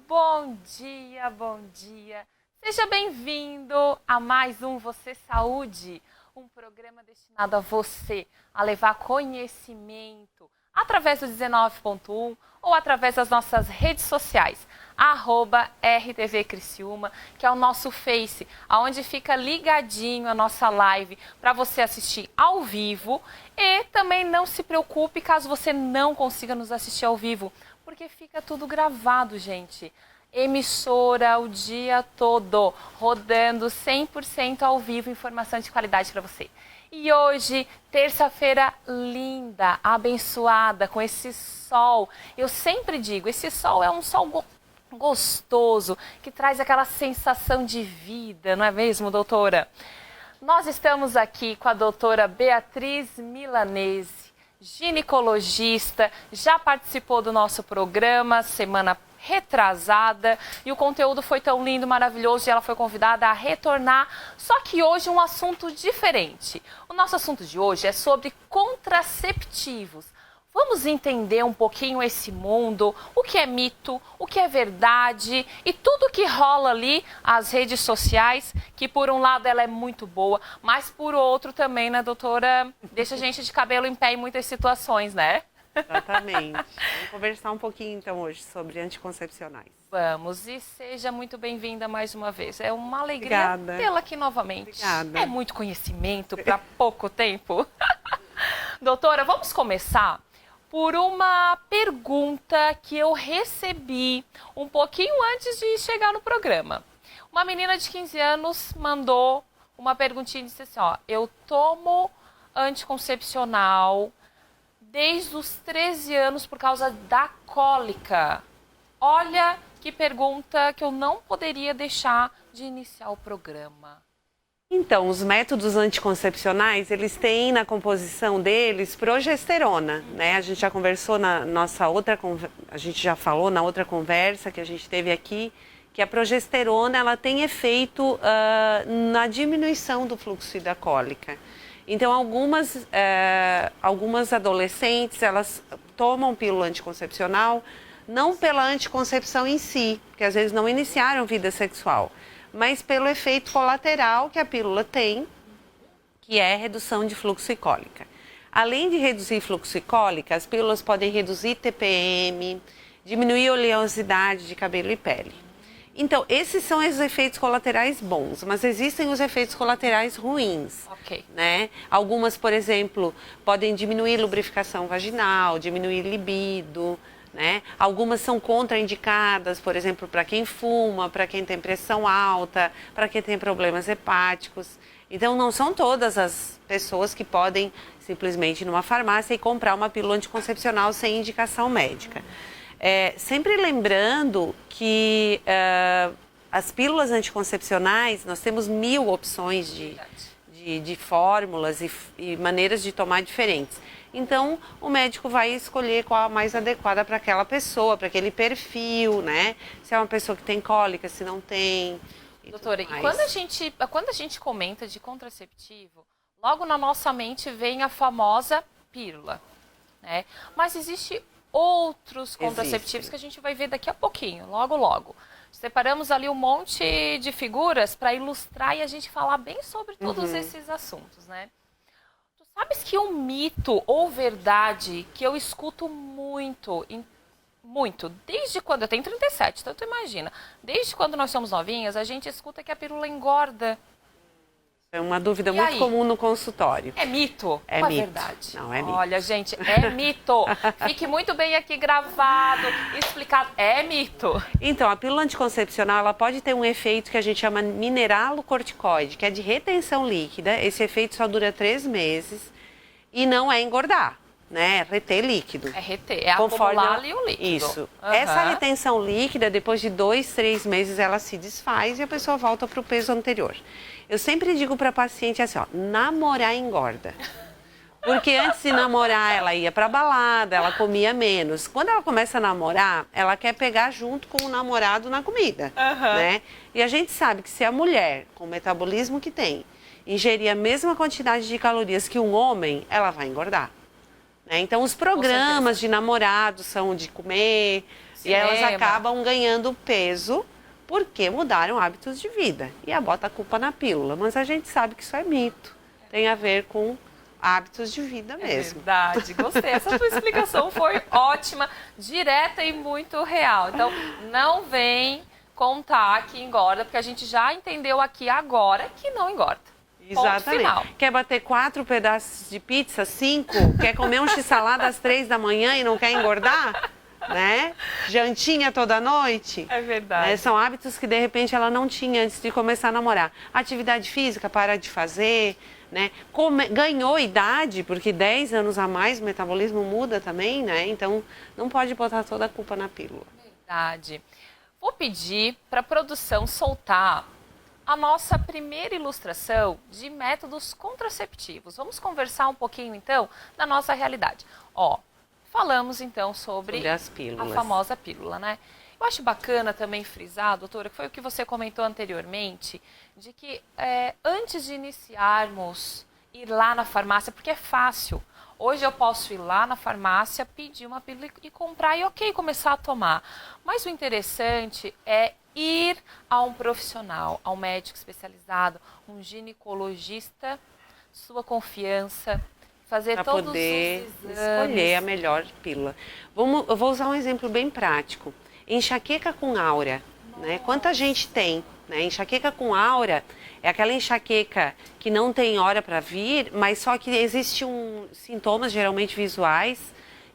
Bom dia, bom dia. Seja bem-vindo a mais um Você Saúde, um programa destinado a você, a levar conhecimento através do 19.1 ou através das nossas redes sociais, @RTV Criciúma, que é o nosso Face, onde fica ligadinho a nossa live para você assistir ao vivo. E também não se preocupe caso você não consiga nos assistir ao vivo, porque fica tudo gravado, gente. Emissora o dia todo, rodando 100% ao vivo, informação de qualidade para você. E hoje, terça-feira linda, abençoada, com esse sol. Eu sempre digo, esse sol é um sol gostoso, que traz aquela sensação de vida, não é mesmo, doutora? Nós estamos aqui com a doutora Beatriz Milanese, ginecologista, já participou do nosso programa semana retrasada e o conteúdo foi tão lindo, maravilhoso e ela foi convidada a retornar, só que hoje um assunto diferente. O nosso assunto de hoje é sobre contraceptivos. Vamos entender um pouquinho esse mundo, o que é mito, o que é verdade e tudo que rola ali, as redes sociais, que por um lado ela é muito boa, mas por outro também, né, doutora, deixa a gente de cabelo em pé em muitas situações, né? Exatamente. Vamos conversar um pouquinho então hoje sobre anticoncepcionais. Vamos, e seja muito bem-vinda mais uma vez. É uma alegria tê-la aqui novamente. Obrigada. É muito conhecimento para pouco tempo. Doutora, vamos começar por uma pergunta que eu recebi um pouquinho antes de chegar no programa. Uma menina de 15 anos mandou uma perguntinha e disse assim, ó, eu tomo anticoncepcional desde os 13 anos por causa da cólica. Olha que pergunta que eu não poderia deixar de iniciar o programa. Então, os métodos anticoncepcionais, eles têm na composição deles progesterona, né? A gente já conversou na nossa outra a gente já falou na outra conversa que a gente teve aqui, que a progesterona ela tem efeito na diminuição do fluxo e da cólica. Então, algumas adolescentes, elas tomam pílula anticoncepcional, não pela anticoncepção em si, porque às vezes não iniciaram vida sexual, mas pelo efeito colateral que a pílula tem, que é redução de fluxo e cólica. Além de reduzir fluxo e cólica, as pílulas podem reduzir TPM, diminuir a oleosidade de cabelo e pele. Então, esses são os efeitos colaterais bons, mas existem os efeitos colaterais ruins. Ok. Né? Algumas, por exemplo, podem diminuir lubrificação vaginal, diminuir libido, né? Algumas são contraindicadas, por exemplo, para quem fuma, para quem tem pressão alta, para quem tem problemas hepáticos. Então, não são todas as pessoas que podem simplesmente ir numa farmácia e comprar uma pílula anticoncepcional sem indicação médica. Sempre lembrando que as pílulas anticoncepcionais, nós temos 1000 opções de fórmulas e maneiras de tomar diferentes. Então, o médico vai escolher qual a mais adequada para aquela pessoa, para aquele perfil, né? Se é uma pessoa que tem cólica, se não tem. Doutora, e quando a gente comenta de contraceptivo, logo na nossa mente vem a famosa pílula, né? Mas existe outros contraceptivos que a gente vai ver daqui a pouquinho, logo, logo. Separamos ali um monte de figuras para ilustrar e a gente falar bem sobre todos esses assuntos, né? Tu sabes que um mito ou verdade que eu escuto muito, desde quando, eu tenho 37, então tu imagina, desde quando nós somos novinhas, a gente escuta que a pílula engorda. É uma dúvida muito comum no consultório. É mito? É ou mito. É verdade? Não, é mito. Olha, gente, é mito. Fique muito bem aqui gravado, explicado. É mito. Então, a pílula anticoncepcional, ela pode ter um efeito que a gente chama mineralocorticoide, que é de retenção líquida. Esse efeito só dura 3 meses e não é engordar, né? É reter líquido. É reter, é acumular ali o líquido. Isso. Essa retenção líquida, depois de 2, 3 meses, ela se desfaz e a pessoa volta para o peso anterior. Eu sempre digo para a paciente assim, ó, namorar engorda. Porque antes de namorar, ela ia para balada, ela comia menos. Quando ela começa a namorar, ela quer pegar junto com o namorado na comida, né? E a gente sabe que se a mulher, com o metabolismo que tem, ingerir a mesma quantidade de calorias que um homem, ela vai engordar. Né? Então, os programas de namorado são de comer E elas acabam ganhando peso porque mudaram hábitos de vida. E bota a culpa na pílula. Mas a gente sabe que isso é mito. Tem a ver com hábitos de vida mesmo. É verdade, gostei. Essa tua explicação foi ótima, direta e muito real. Então, não vem contar que engorda, porque a gente já entendeu aqui agora que não engorda. Exatamente. Quer bater 4 pedaços de pizza, 5? Quer comer um x-salada às 3 da manhã e não quer engordar? Né? Jantinha toda noite. É verdade. Né? São hábitos que de repente ela não tinha antes de começar a namorar. Atividade física, para de fazer, né? Ganhou idade, porque 10 anos a mais o metabolismo muda também, né? Então não pode botar toda a culpa na pílula. Verdade. Vou pedir para a produção soltar a nossa primeira ilustração de métodos contraceptivos. Vamos conversar um pouquinho então da nossa realidade. Ó, falamos então sobre as pílulas. A famosa pílula, né? Eu acho bacana também frisar, doutora, que foi o que você comentou anteriormente, de que antes de iniciarmos ir lá na farmácia, porque é fácil. Hoje eu posso ir lá na farmácia, pedir uma pílula e comprar e começar a tomar. Mas o interessante é ir a um profissional, a um médico especializado, um ginecologista, sua confiança, fazer pra todos poder os exames. Escolher a melhor pílula. Eu vou usar um exemplo bem prático. Enxaqueca com aura, né? Quanta gente tem, né? Enxaqueca com aura é aquela enxaqueca que não tem hora para vir, mas só que existe sintomas geralmente visuais,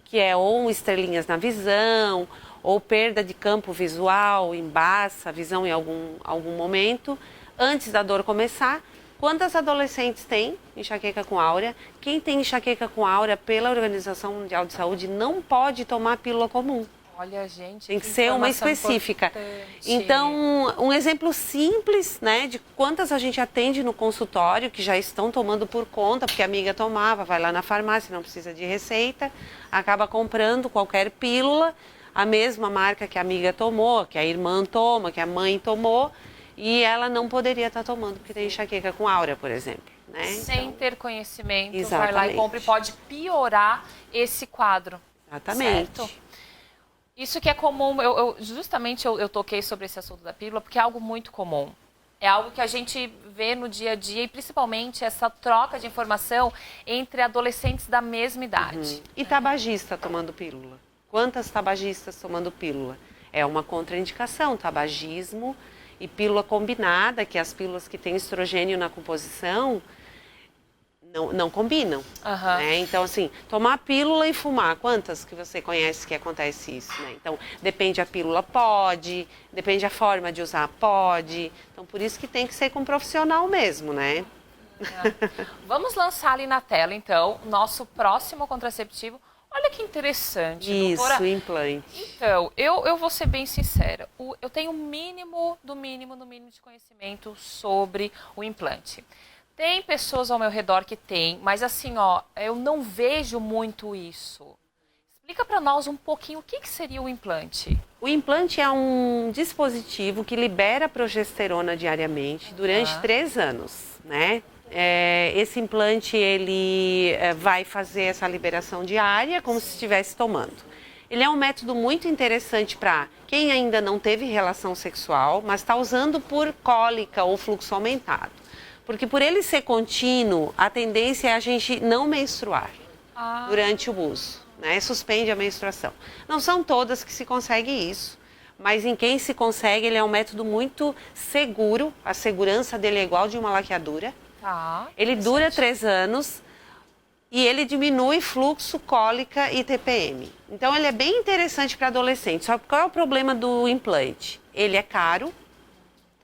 que é ou estrelinhas na visão, ou perda de campo visual, embaça a visão em algum momento, antes da dor começar. Quantas adolescentes têm enxaqueca com aura? Quem tem enxaqueca com aura pela Organização Mundial de Saúde não pode tomar pílula comum. Olha, gente, tem que ser uma específica. Importante. Então, um exemplo simples, né, de quantas a gente atende no consultório que já estão tomando por conta, porque a amiga tomava, vai lá na farmácia, não precisa de receita, acaba comprando qualquer pílula, a mesma marca que a amiga tomou, que a irmã toma, que a mãe tomou, e ela não poderia estar tomando porque tem enxaqueca com aura, por exemplo. Né? Sem então, ter conhecimento, exatamente. Vai lá e compra e pode piorar esse quadro. Exatamente. Certo? Isso que é comum, justamente eu toquei sobre esse assunto da pílula, porque é algo muito comum. É algo que a gente vê no dia a dia e principalmente essa troca de informação entre adolescentes da mesma idade. E tabagista tomando pílula. Quantas tabagistas tomando pílula? É uma contraindicação, tabagismo e pílula combinada, que as pílulas que têm estrogênio na composição não combinam. Né? Então, assim, tomar pílula e fumar, quantas que você conhece que acontece isso? Né? Então, depende a pílula, pode, depende a forma de usar, pode. Então, por isso que tem que ser com um profissional mesmo, né? Vamos lançar ali na tela, então, nosso próximo contraceptivo. Olha que interessante, doutora. Isso, implante. Então, eu vou ser bem sincera. Eu tenho o mínimo de conhecimento sobre o implante. Tem pessoas ao meu redor que tem, mas assim, ó, eu não vejo muito isso. Explica para nós um pouquinho o que seria o implante. O implante é um dispositivo que libera progesterona diariamente durante 3 anos, né? Esse implante, ele vai fazer essa liberação diária como se estivesse tomando. Ele é um método muito interessante para quem ainda não teve relação sexual, mas está usando por cólica ou fluxo aumentado. Porque por ele ser contínuo, a tendência é a gente não menstruar durante o uso, né? Suspende a menstruação. Não são todas que se consegue isso, mas em quem se consegue, ele é um método muito seguro, a segurança dele é igual de uma laqueadura. Ele dura 3 anos e ele diminui fluxo, cólica e TPM. Então ele é bem interessante para adolescente. Só que qual é o problema do implante? Ele é caro,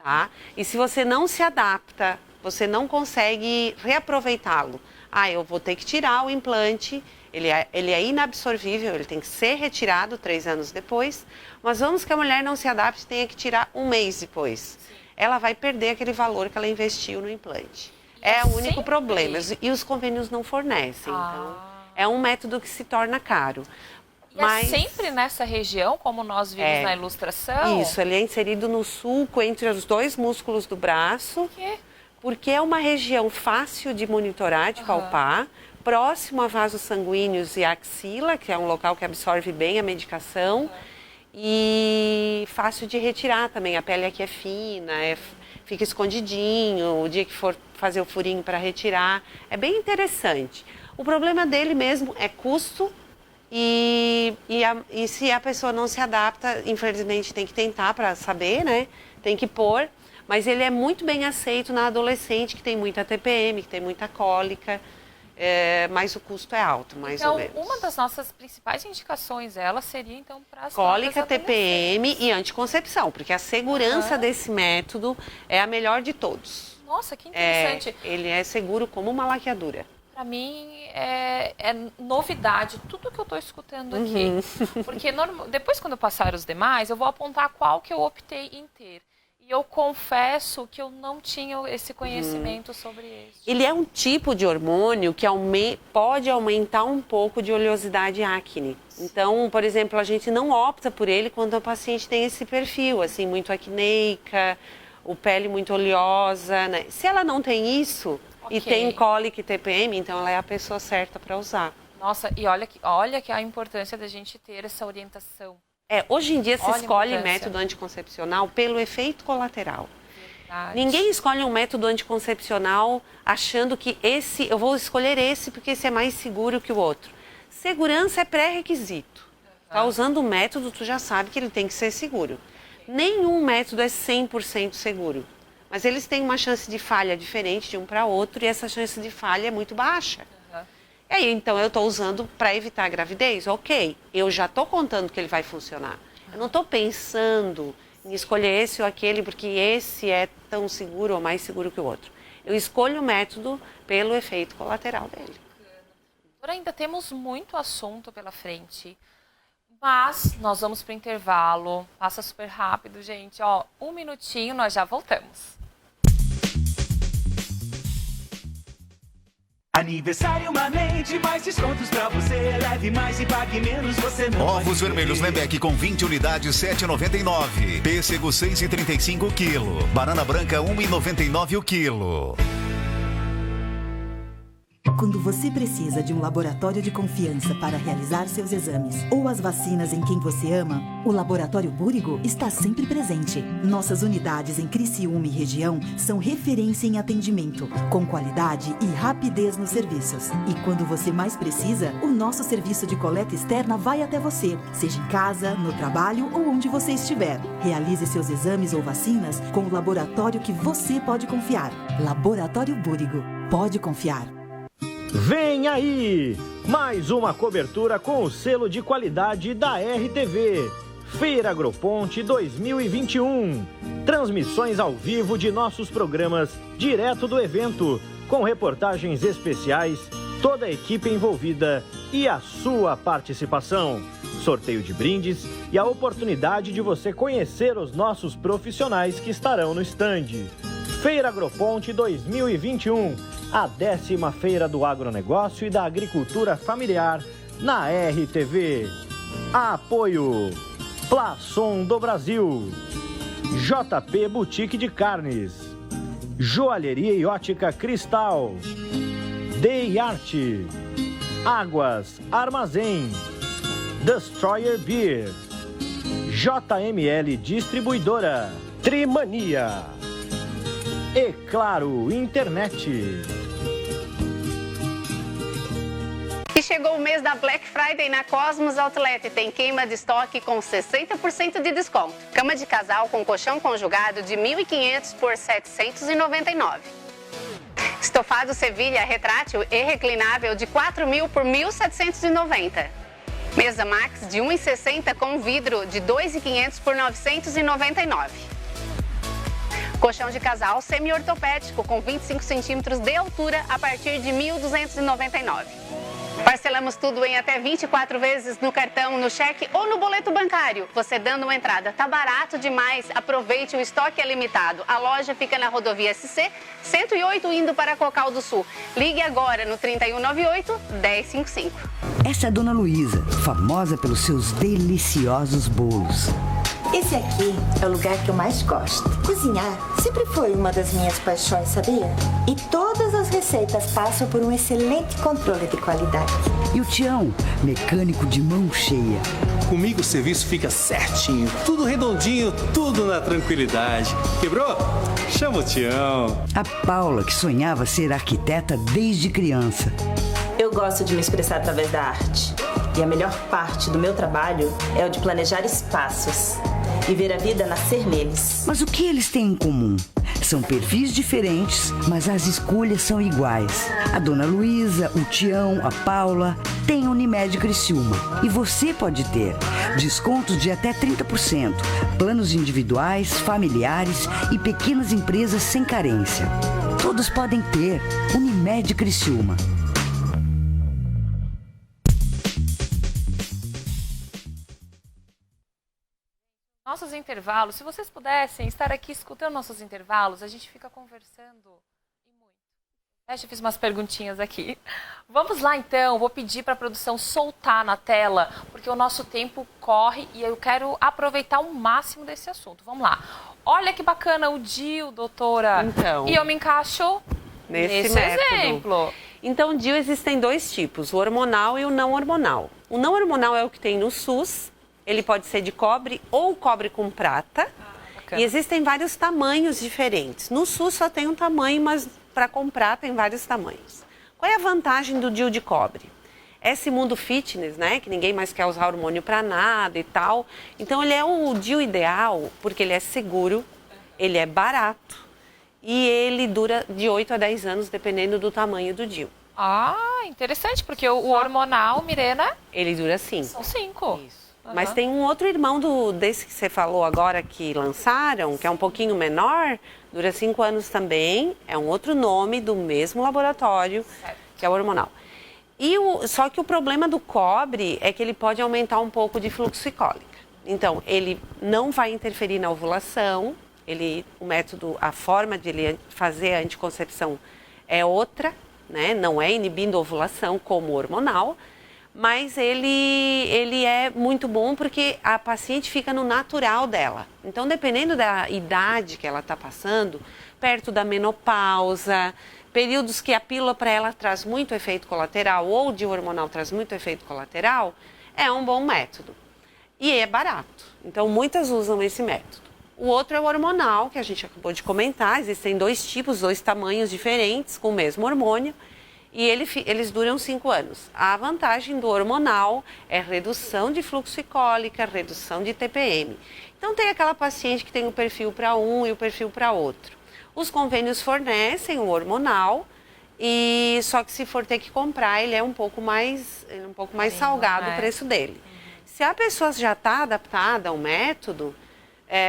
tá? E se você não se adapta, você não consegue reaproveitá-lo. Eu vou ter que tirar o implante, ele é inabsorvível, ele tem que ser retirado 3 anos depois, mas vamos que a mulher não se adapte e tenha que tirar 1 mês depois. Ela vai perder aquele valor que ela investiu no implante. É o único problema. E os convênios não fornecem. Então, é um método que se torna caro. Mas é sempre nessa região, como nós vimos na ilustração? Isso, ele é inserido no sulco, entre os 2 músculos do braço. Por quê? Porque é uma região fácil de monitorar, de palpar, próximo a vasos sanguíneos e axila, que é um local que absorve bem a medicação. e fácil de retirar também. A pele aqui é fina, fica escondidinho, o dia que for fazer o furinho para retirar, é bem interessante. O problema dele mesmo é custo e se a pessoa não se adapta, infelizmente tem que tentar para saber, né? Tem que pôr, mas ele é muito bem aceito na adolescente que tem muita TPM, que tem muita cólica, mas o custo é alto, mais ou menos. Então, uma das nossas principais indicações, ela seria então para as cólica, TPM e anticoncepção, porque a segurança desse método é a melhor de todos. Nossa, que interessante. Ele é seguro como uma laqueadura. Para mim é novidade tudo que eu estou escutando aqui. Porque depois, quando eu passar os demais, eu vou apontar qual que eu optei em ter. E eu confesso que eu não tinha esse conhecimento sobre isso. Ele é um tipo de hormônio que pode aumentar um pouco de oleosidade e acne. Então, por exemplo, a gente não opta por ele quando a paciente tem esse perfil, assim, muito acneica, o pele muito oleosa, né? Se ela não tem isso e tem cólica e TPM, então ela é a pessoa certa para usar. Nossa, e olha que a importância da gente ter essa orientação. Hoje em dia se escolhe método anticoncepcional pelo efeito colateral. Verdade. Ninguém escolhe um método anticoncepcional achando que eu vou escolher esse porque esse é mais seguro que o outro. Segurança é pré-requisito. Tá usando o método, tu já sabe que ele tem que ser seguro. Nenhum método é 100% seguro, mas eles têm uma chance de falha diferente de um para outro e essa chance de falha é muito baixa. E aí, então, eu estou usando para evitar a gravidez? Ok, eu já estou contando que ele vai funcionar. Eu não estou pensando em escolher esse ou aquele porque esse é tão seguro ou mais seguro que o outro. Eu escolho o método pelo efeito colateral dele. Doutora, ainda temos muito assunto pela frente, mas nós vamos para o intervalo. Passa super rápido, gente. 1 minutinho, nós já voltamos. Aniversário Marmente, mais descontos pra você. Leve mais e pague menos, você não Ovos vermelhos Lembeck com 20 unidades, 7,99. Pêssego 6,35 kg. Banana branca 1,99 o quilo. Quando você precisa de um laboratório de confiança para realizar seus exames ou as vacinas em quem você ama, o Laboratório Búrigo está sempre presente. Nossas unidades em Criciúma e região são referência em atendimento, com qualidade e rapidez nos serviços. E quando você mais precisa, o nosso serviço de coleta externa vai até você, seja em casa, no trabalho ou onde você estiver. Realize seus exames ou vacinas com o laboratório que você pode confiar. Laboratório Búrigo. Pode confiar. Vem aí! Mais uma cobertura com o selo de qualidade da RTV. Feira Agroponte 2021. Transmissões ao vivo de nossos programas direto do evento, com reportagens especiais, toda a equipe envolvida e a sua participação. Sorteio de brindes e a oportunidade de você conhecer os nossos profissionais que estarão no estande. Feira Agroponte 2021, a 10ª Feira do Agronegócio e da Agricultura Familiar na RTV. Apoio Plaçon do Brasil, JP Boutique de Carnes, Joalheria e Ótica Cristal, Day Art, Águas Armazém, Destroyer Beer, JML Distribuidora, Trimania. E Claro, internet. E chegou o mês da Black Friday na Cosmos Outlet. Tem queima de estoque com 60% de desconto. Cama de casal com colchão conjugado de R$ 1.500 por R$ 799. Estofado Sevilha retrátil e reclinável de R$ 4.000 por R$ 1.790. Mesa Max de R$ 1,60 com vidro de R$ 2.500 por R$ 999. Colchão de casal semi-ortopédico com 25 centímetros de altura a partir de R$ 1.299. Parcelamos tudo em até 24 vezes no cartão, no cheque ou no boleto bancário. Você dando uma entrada, tá barato demais. Aproveite, o estoque é limitado. A loja fica na rodovia SC 108 indo para Cocal do Sul. Ligue agora no 3198-1055. Essa é a Dona Luísa, famosa pelos seus deliciosos bolos. Esse aqui é o lugar que eu mais gosto. Cozinhar sempre foi uma das minhas paixões, sabia? E todas as receitas passam por um excelente controle de qualidade. E o Tião, mecânico de mão cheia. Comigo o serviço fica certinho, tudo redondinho, tudo na tranquilidade. Quebrou? Chama o Tião. A Paula, que sonhava ser arquiteta desde criança. Eu gosto de me expressar através da arte. E a melhor parte do meu trabalho é o de planejar espaços e ver a vida nascer neles. Mas o que eles têm em comum? São perfis diferentes, mas as escolhas são iguais. A Dona Luísa, o Tião, a Paula têm a Unimed Criciúma. E você pode ter descontos de até 30%, planos individuais, familiares e pequenas empresas sem carência. Todos podem ter Unimed Criciúma. Nossos intervalos, se vocês pudessem estar aqui escutando nossos intervalos, a gente fica conversando e muito. Eu fiz umas perguntinhas aqui. Vamos lá então, vou pedir para a produção soltar na tela, porque o nosso tempo corre e eu quero aproveitar o máximo desse assunto. Vamos lá. Olha que bacana o DIU, doutora. Então, e eu me encaixo nesse exemplo. Então, DIU existem dois tipos, o hormonal e o não hormonal. O não hormonal é o que tem no SUS. Ele pode ser de cobre ou cobre com prata. E existem vários tamanhos diferentes. No SUS só tem um tamanho, mas para comprar tem vários tamanhos. Qual é a vantagem do DIU de cobre? Esse mundo fitness, né? Que ninguém mais quer usar hormônio para nada e tal. Então ele é o DIU ideal porque ele é seguro, ele é barato e ele dura de 8 a 10 anos, dependendo do tamanho do DIU. Ah, interessante, porque o hormonal, Mirena... Ele dura 5. São 5. Isso. Mas tem um outro irmão desse que você falou agora que lançaram, que é um pouquinho menor, dura 5 anos também, é um outro nome do mesmo laboratório, que é o hormonal. Só que o problema do cobre é que ele pode aumentar um pouco de fluxicólica. Então, ele não vai interferir na ovulação, o método, a forma de ele fazer a anticoncepção é outra, né? Não é inibindo a ovulação como o hormonal, mas ele é muito bom porque a paciente fica no natural dela. Então, dependendo da idade que ela está passando, perto da menopausa, períodos que a pílula para ela traz muito efeito colateral ou de hormonal traz muito efeito colateral, é um bom método. E é barato. Então, muitas usam esse método. O outro é o hormonal, que a gente acabou de comentar. Existem dois tipos, 2 tamanhos diferentes, com o mesmo hormônio. E eles duram 5 anos. A vantagem do hormonal é redução de fluxicólica, redução de TPM. Então tem aquela paciente que tem o perfil para um e o perfil para outro. Os convênios fornecem o hormonal, e só que se for ter que comprar, ele é um pouco mais salgado o preço dele. Se a pessoa já está adaptada ao método,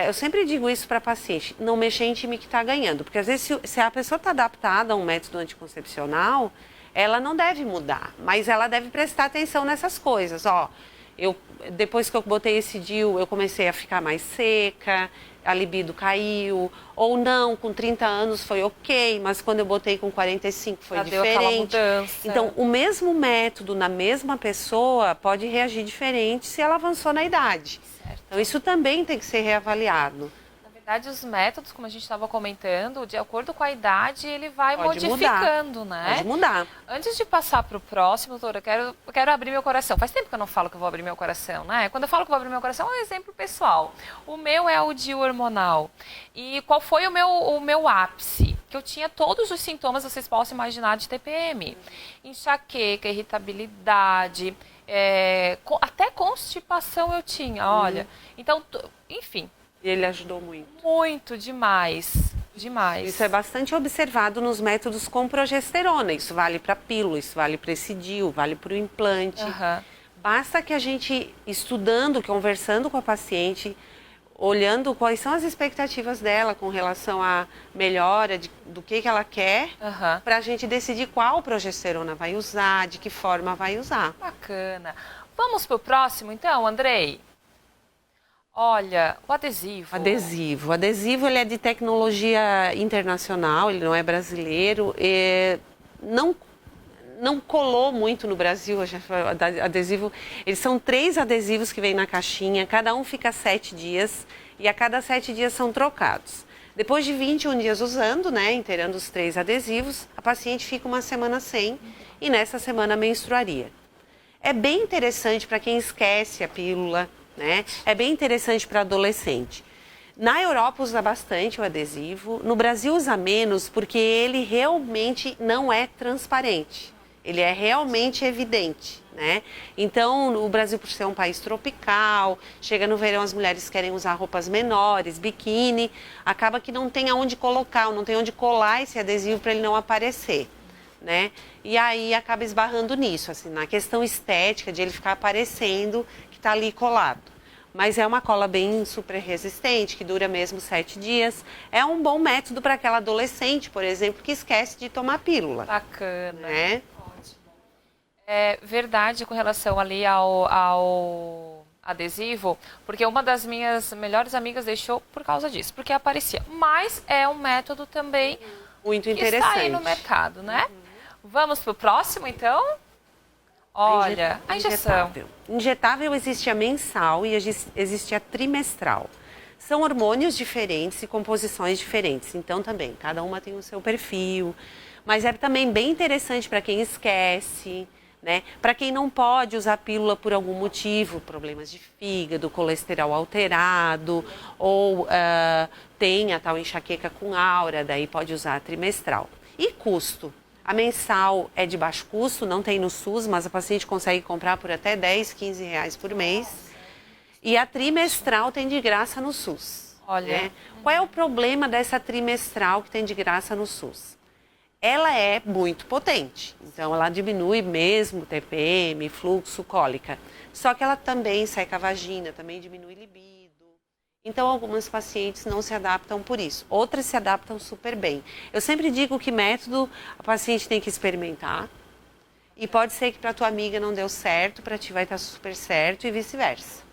eu sempre digo isso para a paciente, não mexer em time que está ganhando. Porque às vezes se a pessoa está adaptada a um método anticoncepcional, ela não deve mudar, mas ela deve prestar atenção nessas coisas. Depois que eu botei esse DIU, eu comecei a ficar mais seca, a libido caiu, ou não, com 30 anos foi ok, mas quando eu botei com 45 foi diferente. Então, o mesmo método na mesma pessoa pode reagir diferente se ela avançou na idade. Certo. Então, isso também tem que ser reavaliado. Na verdade, os métodos, como a gente estava comentando, de acordo com a idade, ele vai modificando, né? Pode mudar. Antes de passar para o próximo, doutora, eu quero abrir meu coração. Faz tempo que eu não falo que eu vou abrir meu coração, né? Quando eu falo que eu vou abrir meu coração, é um exemplo pessoal. O meu é o DIU hormonal. E qual foi o meu ápice? Que eu tinha todos os sintomas, vocês possam imaginar, de TPM. Enxaqueca, irritabilidade, até constipação eu tinha, olha. Então, enfim... E ele ajudou muito. Muito, demais. Isso é bastante observado nos métodos com progesterona. Isso vale para pílula, isso vale para esse DIU, vale para o implante. Basta que a gente, estudando, conversando com a paciente, olhando quais são as expectativas dela com relação à melhora do que ela quer, para a gente decidir qual progesterona vai usar, de que forma vai usar. Bacana. Vamos para o próximo, então, Andrei? Olha, o adesivo. O adesivo ele é de tecnologia internacional, ele não é brasileiro. Não colou muito no Brasil, adesivo. Eles são 3 adesivos que vêm na caixinha, cada um fica 7 dias e a cada 7 dias são trocados. Depois de 21 dias usando, né, inteirando os 3 adesivos, a paciente fica uma semana sem e nessa semana menstruaria. É bem interessante para quem esquece a pílula, né? É bem interessante para adolescente. Na Europa usa bastante o adesivo, no Brasil usa menos porque ele realmente não é transparente, ele é realmente evidente, né? Então, o Brasil, por ser um país tropical, chega no verão, as mulheres querem usar roupas menores, biquíni, acaba que não tem aonde colocar, não tem onde colar esse adesivo para ele não aparecer, né? E aí acaba esbarrando nisso, assim, na questão estética de ele ficar aparecendo que está ali colado. Mas é uma cola bem super resistente, que dura mesmo 7 dias. É um bom método para aquela adolescente, por exemplo, que esquece de tomar pílula. Bacana. Né? Ótimo. É verdade com relação ali ao adesivo, porque uma das minhas melhores amigas deixou por causa disso, porque aparecia. Mas é um método também muito que interessante. está aí no mercado, né? Vamos para o próximo, então? Olha, a injeção. Injetável existe a mensal e existe a trimestral. São hormônios diferentes e composições diferentes. Então, também, cada uma tem o seu perfil. Mas é também bem interessante para quem esquece, né? Para quem não pode usar pílula por algum motivo, problemas de fígado, colesterol alterado, ou tem a tal enxaqueca com aura, daí pode usar a trimestral. E custo? A mensal é de baixo custo, não tem no SUS, mas a paciente consegue comprar por até 10, 15 reais por mês. E a trimestral tem de graça no SUS. Olha. Né? Qual é o problema dessa trimestral que tem de graça no SUS? Ela é muito potente, então ela diminui mesmo TPM, fluxo, cólica. Só que ela também seca a vagina, também diminui libido. Então, algumas pacientes não se adaptam por isso. Outras se adaptam super bem. Eu sempre digo que método a paciente tem que experimentar. E pode ser que para a tua amiga não deu certo, para ti vai estar super certo e vice-versa.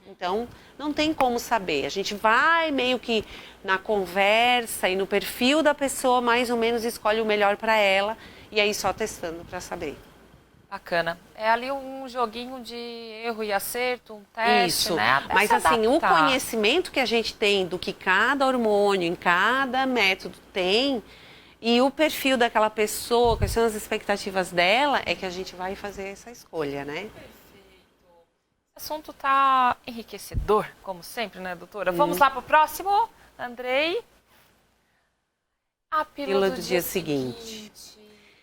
Então, não tem como saber. A gente vai meio que na conversa e no perfil da pessoa, mais ou menos escolhe o melhor para ela. E aí só testando para saber. Bacana. É ali um joguinho de erro e acerto, um teste, isso, né? Até mas assim, o conhecimento que a gente tem do que cada hormônio, em cada método tem, e o perfil daquela pessoa, quais são as expectativas dela, é que a gente vai fazer essa escolha, né? Perfeito. O assunto tá enriquecedor, como sempre, né, doutora? Vamos lá pro próximo, Andrei. A pílula do dia seguinte.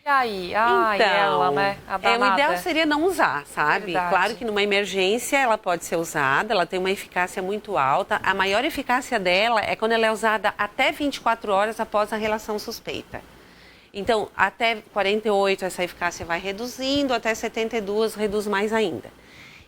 E aí? Ai, então, ela, né? A o ideal seria não usar, sabe? Verdade. Claro que numa emergência ela pode ser usada, ela tem uma eficácia muito alta. A maior eficácia dela é quando ela é usada até 24 horas após a relação suspeita. Então, até 48 essa eficácia vai reduzindo, até 72 reduz mais ainda.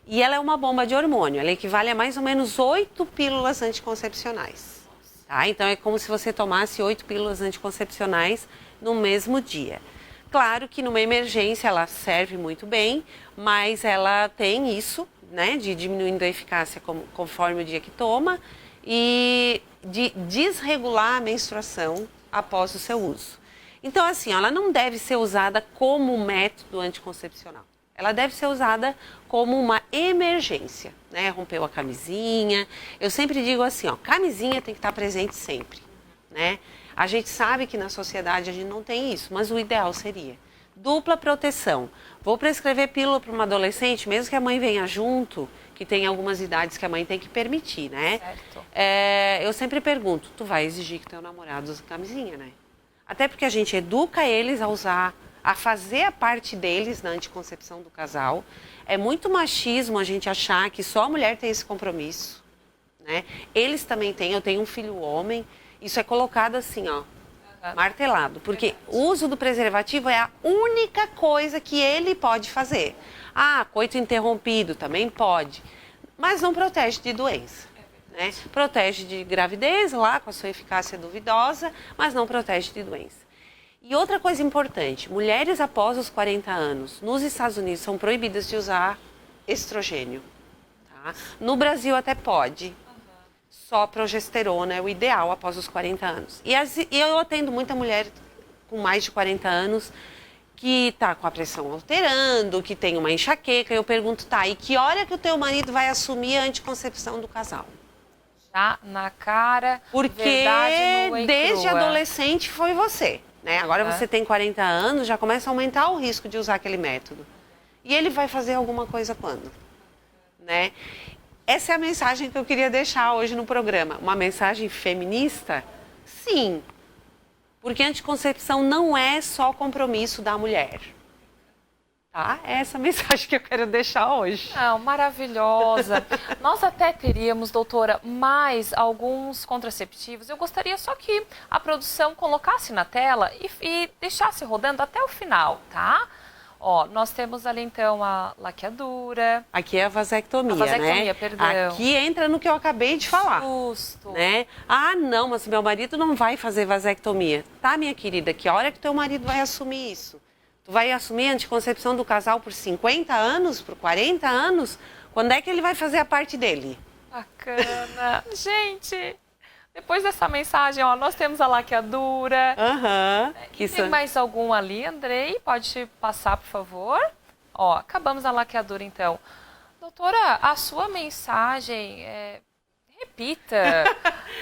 E ela é uma bomba de hormônio, ela equivale a mais ou menos 8 pílulas anticoncepcionais. Tá? Então, é como se você tomasse 8 pílulas anticoncepcionais no mesmo dia. Claro que numa emergência ela serve muito bem, mas ela tem isso, né, de diminuindo a eficácia conforme o dia que toma e de desregular a menstruação após o seu uso. Então, assim, ela não deve ser usada como método anticoncepcional. Ela deve ser usada como uma emergência, né? Rompeu a camisinha. Eu sempre digo assim, ó, camisinha tem que estar presente sempre, né? A gente sabe que na sociedade a gente não tem isso, mas o ideal seria dupla proteção. Vou prescrever pílula para uma adolescente, mesmo que a mãe venha junto, que tem algumas idades que a mãe tem que permitir, né? Certo. Eu sempre pergunto, tu vai exigir que teu namorado use camisinha, né? Até porque a gente educa eles a usar, a fazer a parte deles na anticoncepção do casal. É muito machismo a gente achar que só a mulher tem esse compromisso, né? Eles também têm, eu tenho um filho homem. Isso é colocado assim, ó, martelado, porque o uso do preservativo é a única coisa que ele pode fazer. Ah, coito interrompido também pode, mas não protege de doença, né? Protege de gravidez lá com a sua eficácia duvidosa, mas não protege de doença. E outra coisa importante, mulheres após os 40 anos, nos Estados Unidos são proibidas de usar estrogênio, tá? No Brasil até pode. Só progesterona é o ideal após os 40 anos. E eu atendo muita mulher com mais de 40 anos que está com a pressão alterando, que tem uma enxaqueca. Eu pergunto, tá, e que hora que o teu marido vai assumir a anticoncepção do casal? Já na cara, porque desde adolescente foi você, né? Agora você tem 40 anos, já começa a aumentar o risco de usar aquele método. E ele vai fazer alguma coisa quando? Né? Essa é a mensagem que eu queria deixar hoje no programa. Uma mensagem feminista? Sim. Porque anticoncepção não é só compromisso da mulher. Tá? É essa mensagem que eu quero deixar hoje. Não, maravilhosa. Nós até teríamos, doutora, mais alguns contraceptivos. Eu gostaria só que a produção colocasse na tela e deixasse rodando até o final, tá? Ó, nós temos ali então a laqueadura. Aqui é a vasectomia, né? A vasectomia, perdão. Aqui entra no que eu acabei de falar. Justo. Né? Ah, não, mas meu marido não vai fazer vasectomia. Tá, minha querida, que hora que teu marido vai assumir isso? Tu vai assumir a anticoncepção do casal por 50 anos, por 40 anos? Quando é que ele vai fazer a parte dele? Bacana. Gente, depois dessa mensagem, ó, nós temos a laqueadura. Tem mais algum ali, Andrei? Pode passar, por favor? Ó, acabamos a laqueadura, então. Doutora, a sua mensagem, repita.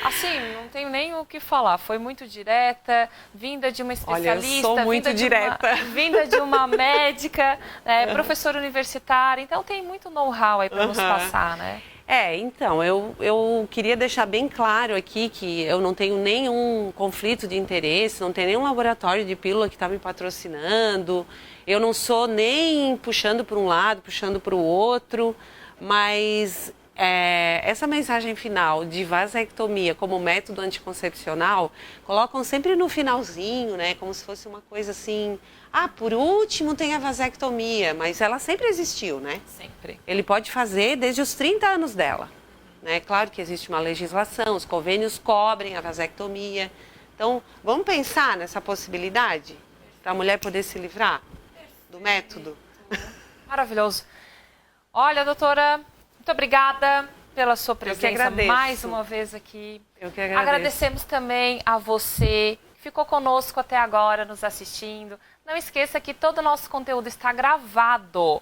Assim, não tenho nem o que falar. Foi muito direta, vinda de uma especialista. Olha, eu sou muito direta. Vinda de uma médica, professora universitária. Então, tem muito know-how aí para nos passar, né? Então, eu queria deixar bem claro aqui que eu não tenho nenhum conflito de interesse, não tem nenhum laboratório de pílula que está me patrocinando, eu não sou nem puxando para um lado, puxando para o outro, mas essa mensagem final de vasectomia como método anticoncepcional, colocam sempre no finalzinho, né, como se fosse uma coisa assim... Ah, por último tem a vasectomia, mas ela sempre existiu, né? Sempre. Ele pode fazer desde os 30 anos dela. Né? Claro que existe uma legislação, os convênios cobrem a vasectomia. Então, vamos pensar nessa possibilidade para a mulher poder se livrar do método? Maravilhoso. Olha, doutora, muito obrigada pela sua presença mais uma vez aqui. Eu que agradeço. Agradecemos também a você que ficou conosco até agora, nos assistindo. Não esqueça que todo o nosso conteúdo está gravado